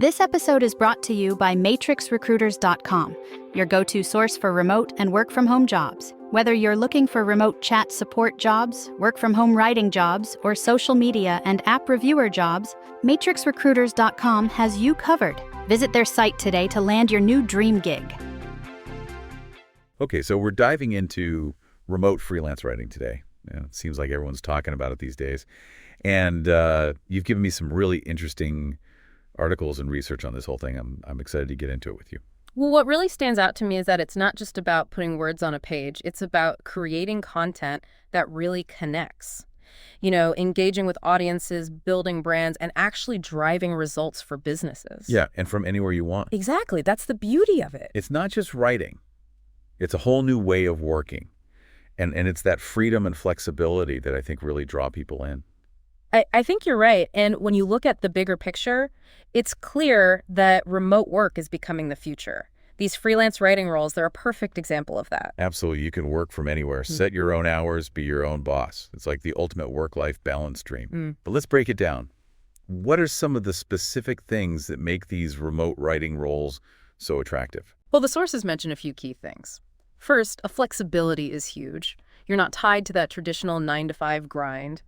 This episode is brought to you by matrixrecruiters.com, your go-to source for remote and work-from-home jobs. Whether you're looking for remote chat support jobs, work-from-home writing jobs, or social media and app reviewer jobs, matrixrecruiters.com has you covered. Visit their site today to land your new dream gig. Okay, so we're diving into remote freelance writing today. It seems like everyone's talking about it these days. And you've given me some really interesting articles and research on this whole thing. I'm excited to get into it with you. Well, what really stands out to me is that it's not just about putting words on a page. It's about creating content that really connects. Engaging with audiences, building brands, and actually driving results for businesses. Yeah, and from anywhere you want. Exactly. That's the beauty of it. It's not just writing. It's a whole new way of working. And it's that freedom and flexibility that I think really draw people in. I think you're right. And when you look at the bigger picture, it's clear that remote work is becoming the future. These freelance writing roles, they're a perfect example of that. Absolutely. You can work from anywhere. Set your own hours, be your own boss. It's like the ultimate work-life balance dream. But let's break it down. What are some of the specific things that make these remote writing roles so attractive? Well, the sources mention a few key things. First, a flexibility is huge. You're not tied to that traditional 9-to-5 grind.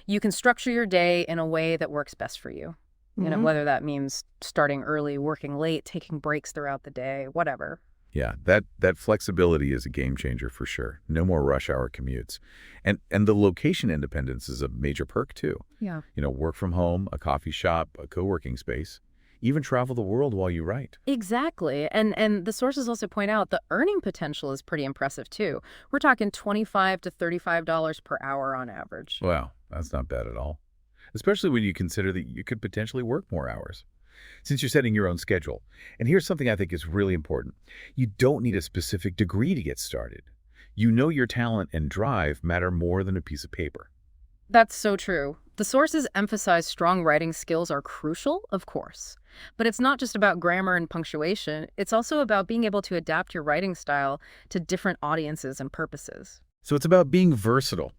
You can structure your day in a way that works best for you. Whether that means starting early, working late, taking breaks throughout the day, whatever. Yeah, that flexibility is a game changer for sure. No more rush hour commutes. And the location independence is a major perk too. Yeah. Work from home, a coffee shop, a co-working space. Even travel the world while you write. Exactly. And the sources also point out the earning potential is pretty impressive too. We're talking $25 to $35 per hour on average. Wow, that's not bad at all. Especially when you consider that you could potentially work more hours, since you're setting your own schedule. And here's something I think is really important. You don't need a specific degree to get started. Your talent and drive matter more than a piece of paper. That's so true. The sources emphasize strong writing skills are crucial, of course. But it's not just about grammar and punctuation. It's also about being able to adapt your writing style to different audiences and purposes. So it's about being versatile,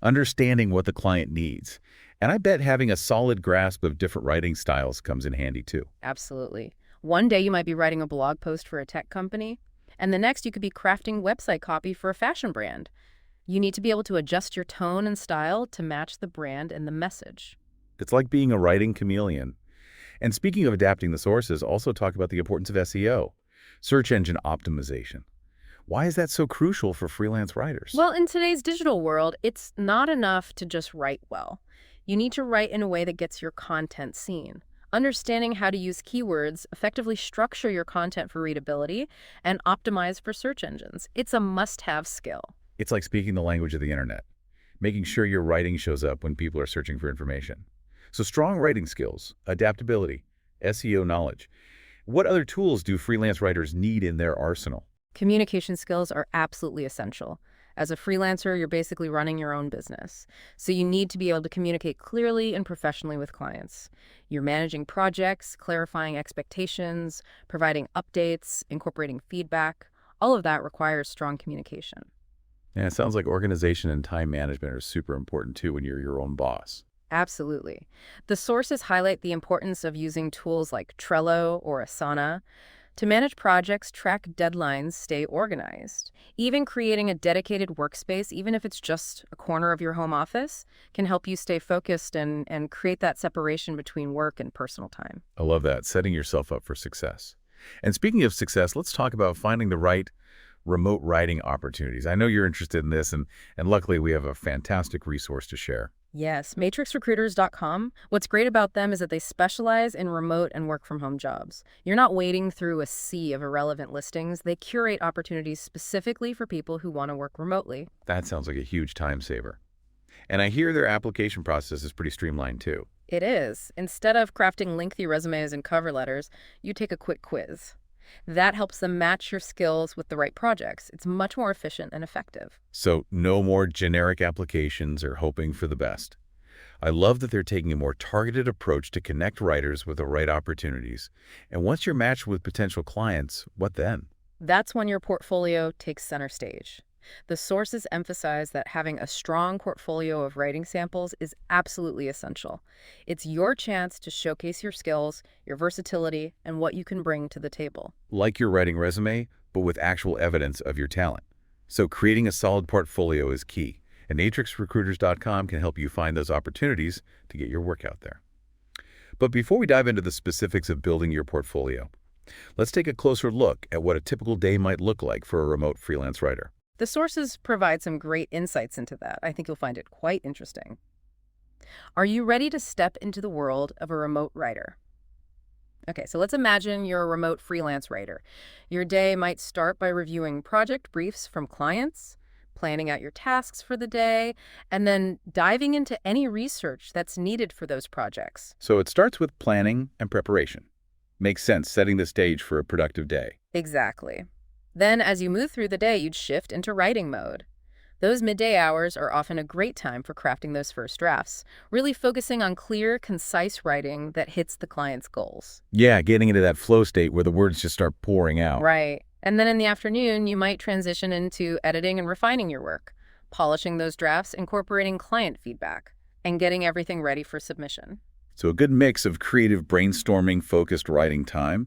understanding what the client needs. And I bet having a solid grasp of different writing styles comes in handy too. Absolutely. One day you might be writing a blog post for a tech company, and the next you could be crafting website copy for a fashion brand. You need to be able to adjust your tone and style to match the brand and the message. It's like being a writing chameleon. And speaking of adapting, the sources also talk about the importance of SEO, search engine optimization. Why is that so crucial for freelance writers? Well, in today's digital world, it's not enough to just write well. You need to write in a way that gets your content seen. Understanding how to use keywords, effectively structure your content for readability, and optimize for search engines. It's a must-have skill. It's like speaking the language of the internet, making sure your writing shows up when people are searching for information. So strong writing skills, adaptability, SEO knowledge. What other tools do freelance writers need in their arsenal? Communication skills are absolutely essential. As a freelancer, you're basically running your own business. So you need to be able to communicate clearly and professionally with clients. You're managing projects, clarifying expectations, providing updates, incorporating feedback. All of that requires strong communication. Yeah, it sounds like organization and time management are super important too when you're your own boss. Absolutely. The sources highlight the importance of using tools like Trello or Asana to manage projects, track deadlines, stay organized. Even creating a dedicated workspace, even if it's just a corner of your home office, can help you stay focused and create that separation between work and personal time. I love that, setting yourself up for success. And speaking of success, let's talk about finding the right remote writing opportunities. I know you're interested in this, and luckily we have a fantastic resource to share. Yes, matrixrecruiters.com. What's great about them is that they specialize in remote and work-from-home jobs. You're not wading through a sea of irrelevant listings. They curate opportunities specifically for people who want to work remotely. That sounds like a huge time saver. And I hear their application process is pretty streamlined too. It is. Instead of crafting lengthy resumes and cover letters, you take a quick quiz. That helps them match your skills with the right projects. It's much more efficient and effective. So no more generic applications or hoping for the best. I love that they're taking a more targeted approach to connect writers with the right opportunities. And once you're matched with potential clients, what then? That's when your portfolio takes center stage. The sources emphasize that having a strong portfolio of writing samples is absolutely essential. It's your chance to showcase your skills, your versatility, and what you can bring to the table. Like your writing resume, but with actual evidence of your talent. So creating a solid portfolio is key, and matrixrecruiters.com can help you find those opportunities to get your work out there. But before we dive into the specifics of building your portfolio, let's take a closer look at what a typical day might look like for a remote freelance writer. The sources provide some great insights into that. I think you'll find it quite interesting. Are you ready to step into the world of a remote writer? Okay, so let's imagine you're a remote freelance writer. Your day might start by reviewing project briefs from clients, planning out your tasks for the day, and then diving into any research that's needed for those projects. So it starts with planning and preparation. Makes sense, setting the stage for a productive day. Exactly. Then, as you move through the day, you'd shift into writing mode. Those midday hours are often a great time for crafting those first drafts, really focusing on clear, concise writing that hits the client's goals. Yeah, getting into that flow state where the words just start pouring out. Right. And then in the afternoon, you might transition into editing and refining your work, polishing those drafts, incorporating client feedback, and getting everything ready for submission. So a good mix of creative brainstorming, focused writing time,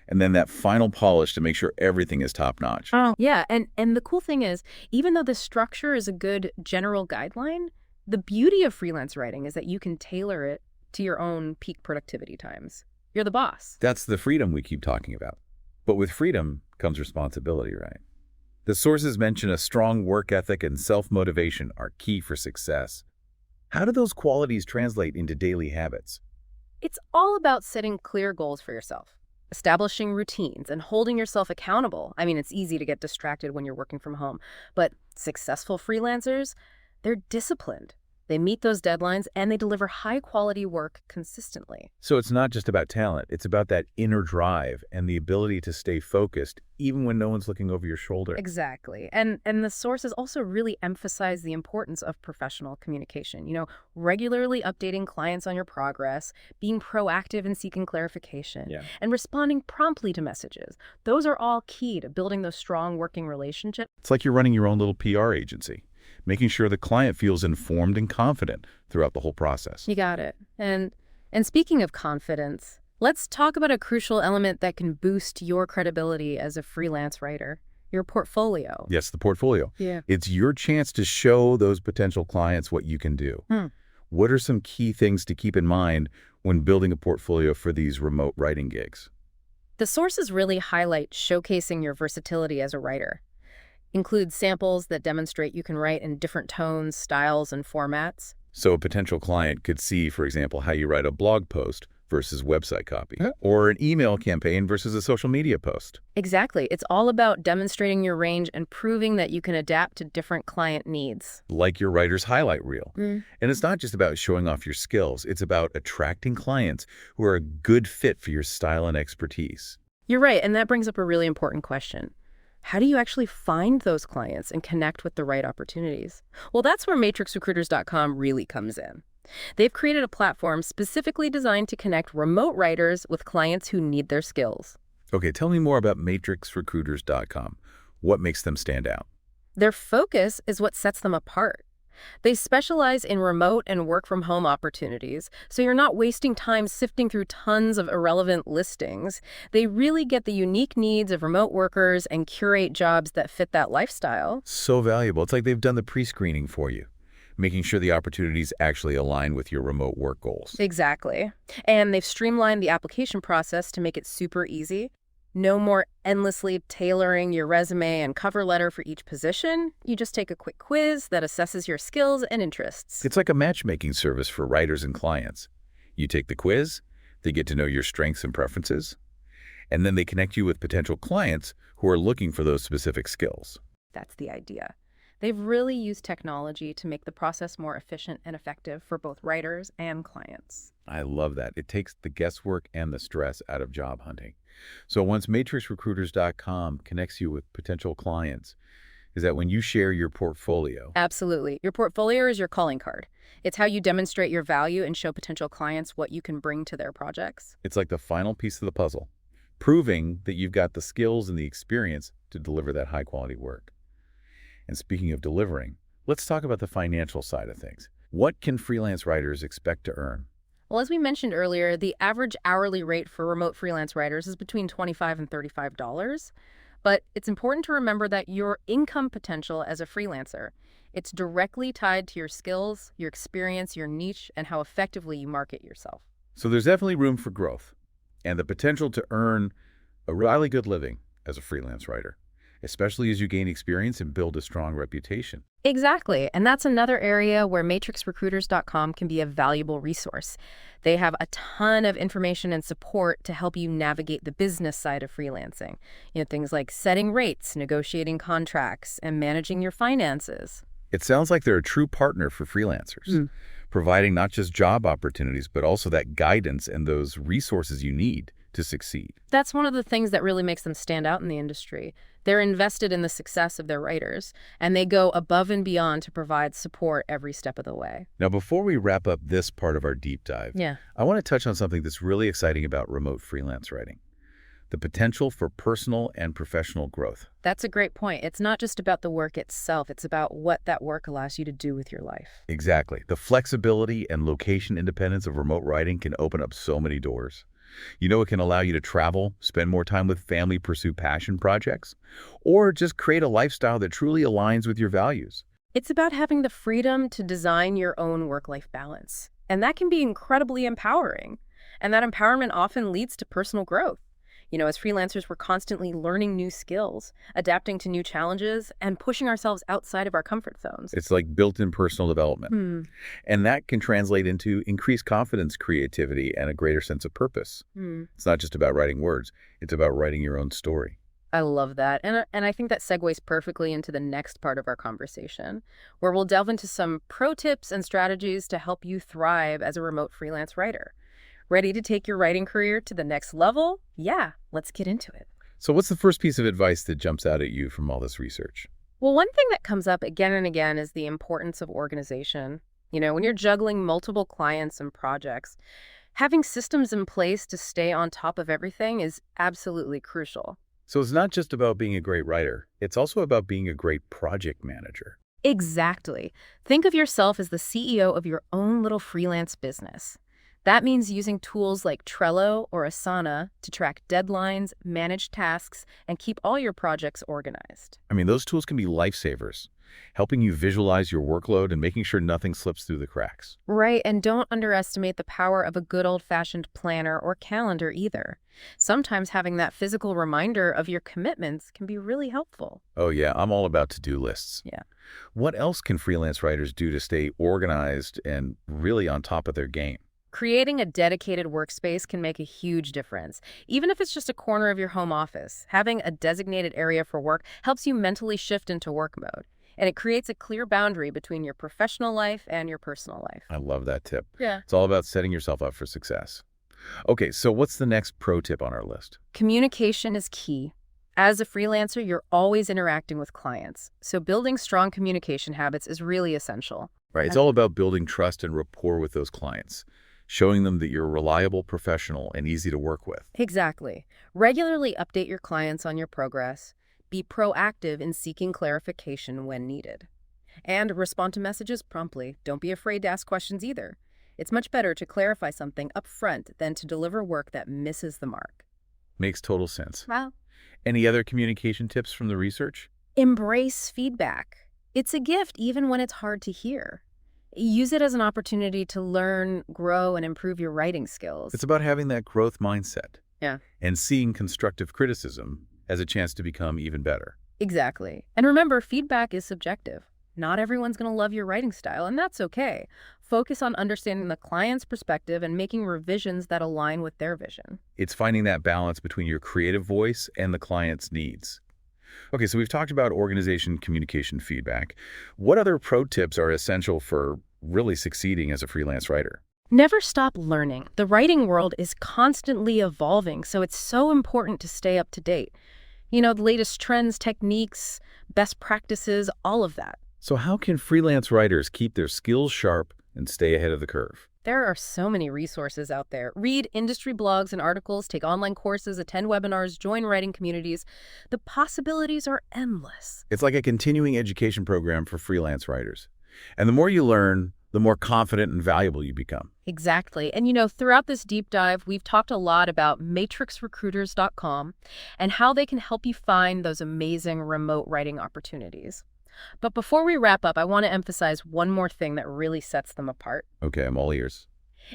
and then that final polish to make sure everything is top-notch. Oh, yeah. And the cool thing is, even though the structure is a good general guideline, the beauty of freelance writing is that you can tailor it to your own peak productivity times. You're the boss. That's the freedom we keep talking about. But with freedom comes responsibility, right? The sources mention a strong work ethic and self-motivation are key for success. How do those qualities translate into daily habits? It's all about setting clear goals for yourself, establishing routines, and holding yourself accountable. I mean, it's easy to get distracted when you're working from home, but successful freelancers, they're disciplined. They meet those deadlines and they deliver high-quality work consistently. So it's not just about talent, it's about that inner drive and the ability to stay focused even when no one's looking over your shoulder. Exactly. And the sources also really emphasize the importance of professional communication. Regularly updating clients on your progress, being proactive in seeking clarification, and responding promptly to messages. Those are all key to building those strong working relationships. It's like you're running your own little PR agency, making sure the client feels informed and confident throughout the whole process. You got it. And speaking of confidence, let's talk about a crucial element that can boost your credibility as a freelance writer, your portfolio. Yes, the portfolio. Yeah. It's your chance to show those potential clients what you can do. What are some key things to keep in mind when building a portfolio for these remote writing gigs? The sources really highlight showcasing your versatility as a writer. Include samples that demonstrate you can write in different tones, styles, and formats. So a potential client could see, for example, how you write a blog post versus website copy, or an email campaign versus a social media post. Exactly. It's all about demonstrating your range and proving that you can adapt to different client needs. Like your writer's highlight reel. And it's not just about showing off your skills. It's about attracting clients who are a good fit for your style and expertise. You're right, and that brings up a really important question. How do you actually find those clients and connect with the right opportunities? Well, that's where matrixrecruiters.com really comes in. They've created a platform specifically designed to connect remote writers with clients who need their skills. Okay, tell me more about matrixrecruiters.com. What makes them stand out? Their focus is what sets them apart. They specialize in remote and work-from-home opportunities, so you're not wasting time sifting through tons of irrelevant listings. They really get the unique needs of remote workers and curate jobs that fit that lifestyle. So valuable. It's like they've done the pre-screening for you, making sure the opportunities actually align with your remote work goals. Exactly. And they've streamlined the application process to make it super easy. No more endlessly tailoring your resume and cover letter for each position. You just take a quick quiz that assesses your skills and interests. It's like a matchmaking service for writers and clients. You take the quiz, they get to know your strengths and preferences, and then they connect you with potential clients who are looking for those specific skills. That's the idea. They've really used technology to make the process more efficient and effective for both writers and clients. I love that. It takes the guesswork and the stress out of job hunting. So once matrixrecruiters.com connects you with potential clients, is that when you share your portfolio? Absolutely. Your portfolio is your calling card. It's how you demonstrate your value and show potential clients what you can bring to their projects. It's like the final piece of the puzzle, proving that you've got the skills and the experience to deliver that high-quality work. And speaking of delivering, let's talk about the financial side of things. What can freelance writers expect to earn? Well, as we mentioned earlier, the average hourly rate for remote freelance writers is between $25 and $35. But it's important to remember that your income potential as a freelancer, it's directly tied to your skills, your experience, your niche, and how effectively you market yourself. So there's definitely room for growth and the potential to earn a really good living as a freelance writer, especially as you gain experience and build a strong reputation. Exactly. And that's another area where matrixrecruiters.com can be a valuable resource. They have a ton of information and support to help you navigate the business side of freelancing. Things like setting rates, negotiating contracts, and managing your finances. It sounds like they're a true partner for freelancers, providing not just job opportunities, but also that guidance and those resources you need to succeed. That's one of the things that really makes them stand out in the industry. They're invested in the success of their writers, and they go above and beyond to provide support every step of the way. Now, before we wrap up this part of our deep dive, I want to touch on something that's really exciting about remote freelance writing: the potential for personal and professional growth. That's a great point. It's not just about the work itself. It's about what that work allows you to do with your life. Exactly. The flexibility and location independence of remote writing can open up so many doors. It can allow you to travel, spend more time with family, pursue passion projects, or just create a lifestyle that truly aligns with your values. It's about having the freedom to design your own work-life balance. And that can be incredibly empowering. And that empowerment often leads to personal growth. As freelancers, we're constantly learning new skills, adapting to new challenges, and pushing ourselves outside of our comfort zones. It's like built-in personal development. And that can translate into increased confidence, creativity, and a greater sense of purpose. It's not just about writing words. It's about writing your own story. I love that. And I think that segues perfectly into the next part of our conversation, where we'll delve into some pro tips and strategies to help you thrive as a remote freelance writer. Ready to take your writing career to the next level? Yeah, let's get into it. So what's the first piece of advice that jumps out at you from all this research? Well, one thing that comes up again and again is the importance of organization. When you're juggling multiple clients and projects, having systems in place to stay on top of everything is absolutely crucial. So it's not just about being a great writer. It's also about being a great project manager. Exactly. Think of yourself as the CEO of your own little freelance business. That means using tools like Trello or Asana to track deadlines, manage tasks, and keep all your projects organized. Those tools can be lifesavers, helping you visualize your workload and making sure nothing slips through the cracks. Right, and don't underestimate the power of a good old-fashioned planner or calendar either. Sometimes having that physical reminder of your commitments can be really helpful. Oh yeah, I'm all about to-do lists. Yeah. What else can freelance writers do to stay organized and really on top of their game? Creating a dedicated workspace can make a huge difference. Even if it's just a corner of your home office, having a designated area for work helps you mentally shift into work mode. And it creates a clear boundary between your professional life and your personal life. I love that tip. Yeah. It's all about setting yourself up for success. Okay, so what's the next pro tip on our list? Communication is key. As a freelancer, you're always interacting with clients. So building strong communication habits is really essential. Right, it's all about building trust and rapport with those clients, showing them that you're a reliable professional and easy to work with. Exactly. Regularly update your clients on your progress. Be proactive in seeking clarification when needed. And respond to messages promptly. Don't be afraid to ask questions either. It's much better to clarify something up front than to deliver work that misses the mark. Makes total sense. Wow. Any other communication tips from the research? Embrace feedback. It's a gift even when it's hard to hear. Use it as an opportunity to learn, grow, and improve your writing skills. It's about having that growth mindset. Yeah. And seeing constructive criticism as a chance to become even better. Exactly. And remember, feedback is subjective. Not everyone's going to love your writing style, and that's okay. Focus on understanding the client's perspective and making revisions that align with their vision. It's finding that balance between your creative voice and the client's needs. Okay, so we've talked about organization, communication, feedback. What other pro tips are essential for really succeeding as a freelance writer? Never stop learning. The writing world is constantly evolving, so it's so important to stay up to date. The latest trends, techniques, best practices, all of that. So how can freelance writers keep their skills sharp and stay ahead of the curve? There are so many resources out there. Read industry blogs and articles, take online courses, attend webinars, join writing communities. The possibilities are endless. It's like a continuing education program for freelance writers. And the more you learn, the more confident and valuable you become. Exactly. And throughout this deep dive, we've talked a lot about matrixrecruiters.com and how they can help you find those amazing remote writing opportunities. But before we wrap up, I want to emphasize one more thing that really sets them apart. Okay, I'm all ears.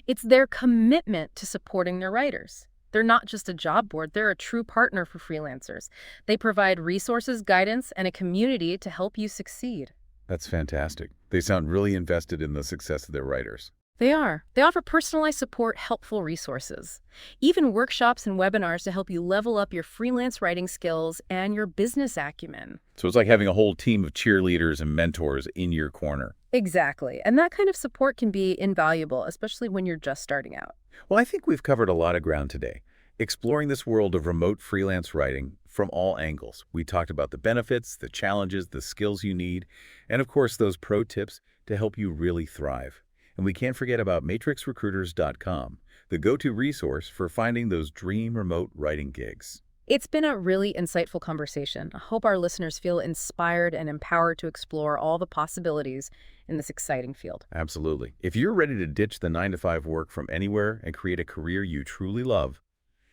It's their commitment to supporting their writers. They're not just a job board, they're a true partner for freelancers. They provide resources, guidance, and a community to help you succeed. That's fantastic. They sound really invested in the success of their writers. They are. They offer personalized support, helpful resources, even workshops and webinars to help you level up your freelance writing skills and your business acumen. So it's like having a whole team of cheerleaders and mentors in your corner. Exactly. And that kind of support can be invaluable, especially when you're just starting out. Well, I think we've covered a lot of ground today, exploring this world of remote freelance writing from all angles. We talked about the benefits, the challenges, the skills you need, and of course those pro tips to help you really thrive. And we can't forget about matrixrecruiters.com, the go-to resource for finding those dream remote writing gigs. It's been a really insightful conversation. I hope our listeners feel inspired and empowered to explore all the possibilities in this exciting field. Absolutely. If you're ready to ditch the 9-to-5 work from anywhere and create a career you truly love,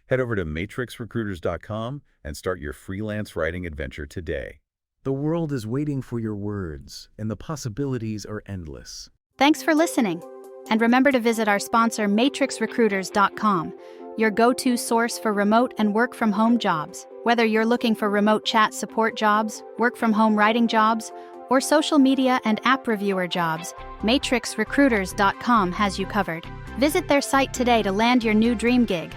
head over to matrixrecruiters.com and start your freelance writing adventure today. The world is waiting for your words, and the possibilities are endless. Thanks for listening. And remember to visit our sponsor, matrixrecruiters.com, your go-to source for remote and work-from-home jobs. Whether you're looking for remote chat support jobs, work-from-home writing jobs, or social media and app reviewer jobs, matrixrecruiters.com has you covered. Visit their site today to land your new dream gig.